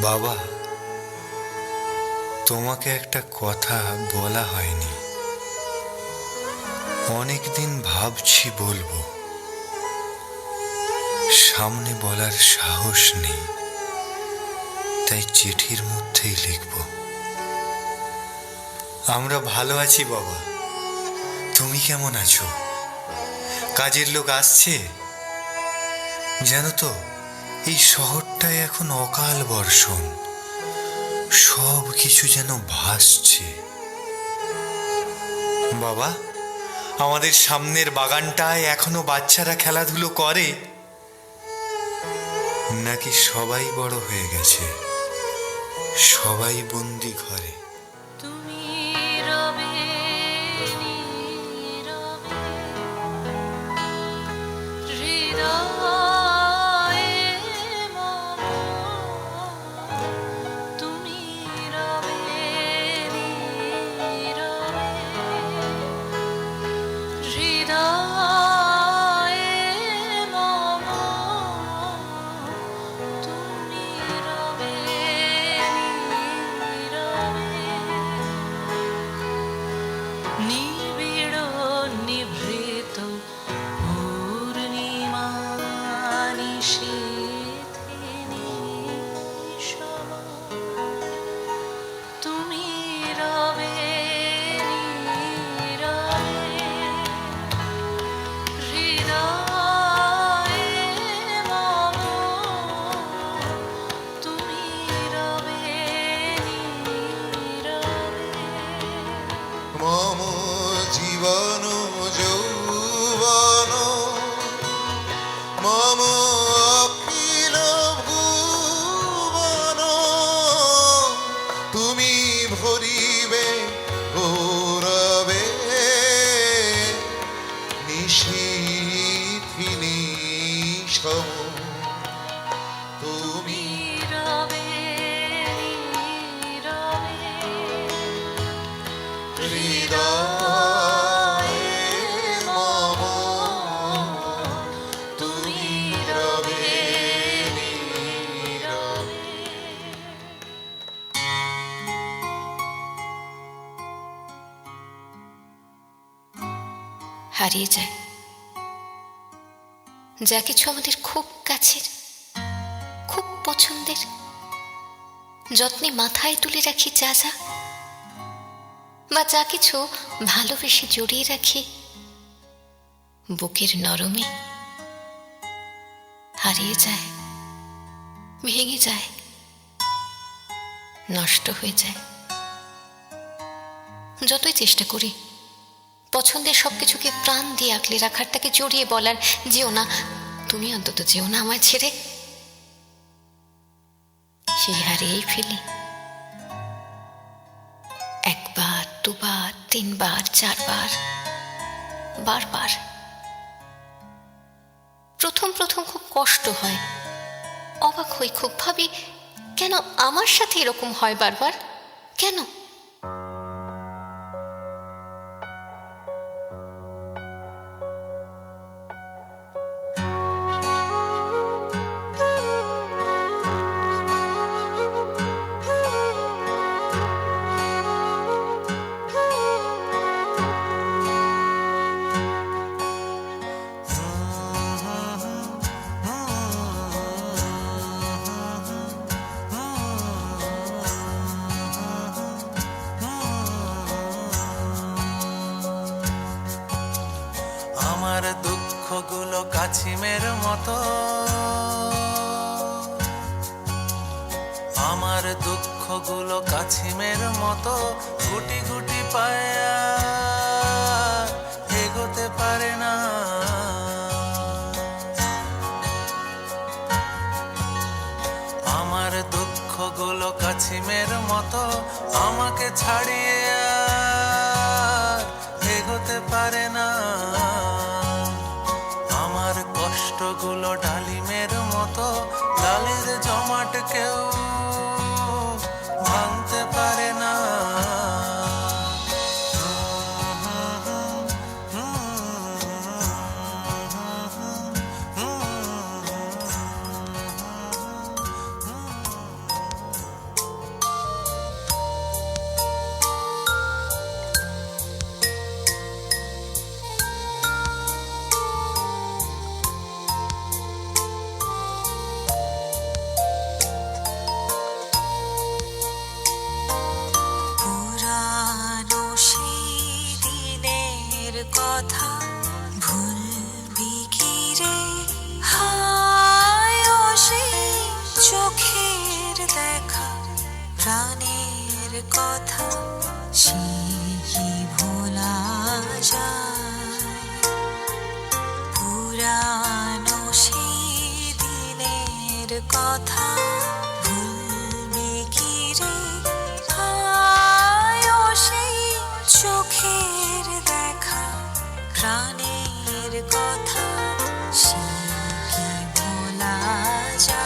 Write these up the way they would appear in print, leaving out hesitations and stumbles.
বাবা, তোমাকে একটা কথা বলা হয়নি। অনেকদিন ভাবছি বলবো, সামনে বলার সাহস নেই, তাই চিঠির মধ্যেই লিখব। আমরা ভালো আছি বাবা, তুমি কেমন আছো? কাজের লোক আসছে? জানো তো, এই শহরটায় এখন অকাল বর্ষণ, সব কিছু যেন ভাসছে। বাবা, আমাদের সামনের বাগানটায় এখনো বাচ্চারা খেলাধুলো করে, নাকি সবাই বড় হয়ে গেছে, সবাই বন্দি ঘরে? তুমি রবে নীরবে হৃদয়ে মম, তুমি রবে নীরবে হৃদয়ে মম, তুমি রবে নীরবে নিবিড় নিভৃত পূর্ণিমা নিশীথে নিশম, তুমি রবে নীরবে হৃদয়ে মম, তুমি রবে নীরবে। মম জীবন যৌবন মম অখিল ভুবন, তুমি ভরিবে গৌরবে নিশীথি নিশম, তুমি রবে নীরবে হৃদয়ে মম, তুমি রবে নীরবে। হারিয়ে যায় যা কিছু আমাদের খুব কাছের, খুব পছন্দের, যত্নে মাথায় তুলে রাখি যা যা, বা যা কিছু ভালোবেসে জড়িয়ে রাখি বুকের নরমে, হারিয়ে যায়, ভেঙে যায়, নষ্ট হয়ে যায়। যতই চেষ্টা করি পছন্দের সবকিছুকে প্রাণ দিয়ে আঁকলে রাখার, তাকে জড়িয়ে বলার, যেও না, তুমি অন্তত যেও না আমায় ছেড়ে, সেই হারিয়েই ফেলি। একবার, দুবার, তিনবার, চারবার, বারবার। প্রথম প্রথম খুব কষ্ট হয়, অবাক হই, খুব ভাবি কেন আমার সাথে এরকম হয় বারবার, কেন? আমার দুঃখগুলো কাছিমের মতো, আমার দুঃখগুলো কাছিমের মতো গুটি গুটি পায়া এগোতে পারে না। আমার দুঃখগুলো কাছিমের মতো আমাকে ছাড়িয়ে আর এগোতে পারে না। আমার কষ্টগুলো ডালিমের মতো ডালের জমাট কেউ ভাঙতে পারে না। কথা ভুলবি কি রে হায় ও সেই চোখের দেখা প্রাণের কথা সে কি ভোলা যায় পুরানো সেই দিনের কথা ভুলবি কি রে হায় ও সেই চোখের দেখা প্রাণের কথা সে কি ভোলা যায়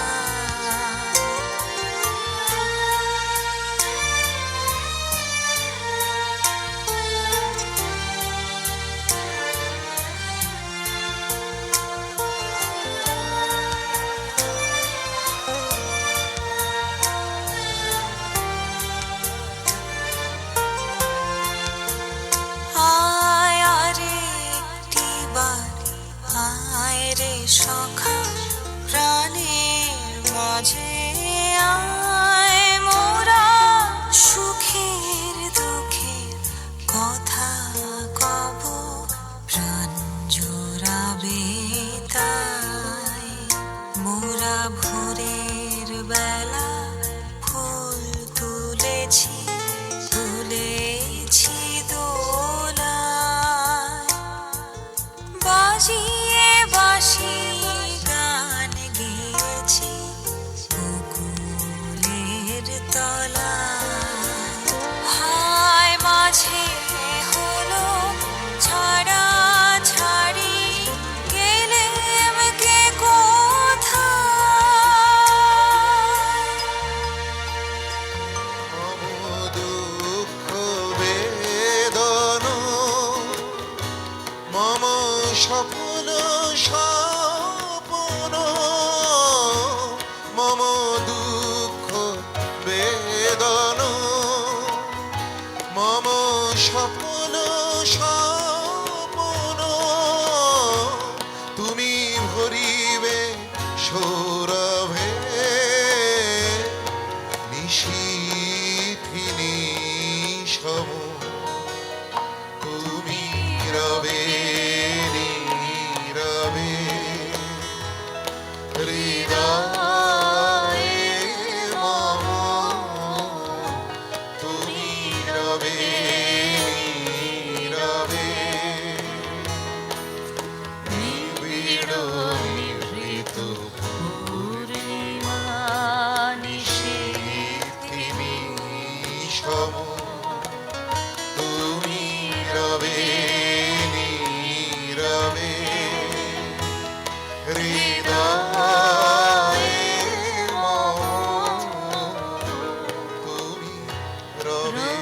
আয় আরে একটিবার আয় রে সখা প্রাণের মাঝে আয় মোরা সুখের দুঃখের কথা কব প্রাণ জোড়াবে তাই মোরা ভোরের বেলা ফুল তুলেছি তুলেছি দোলায় বাজিয়ে বাঁশি গান গেয়েছি বকুলের তলায় হায় মাঝে হলো ছাড়া ছাড়ি গেলেম কে কোথায় মম দুঃখ বেদন মম সফল স্বপন মম দুঃখ বেদন মম সফল স্বপন তুমি ভরিবে সৌরভে নিশীথিনী সম তুমি রবে নীরবে হৃদয়ে মম তুমি রবে নীরবে নিবিড় নিভৃত পূর্ণিমা নিশীথিনী সম তুমি রবে নীরবে হৃদয়ে মম তুমি রবে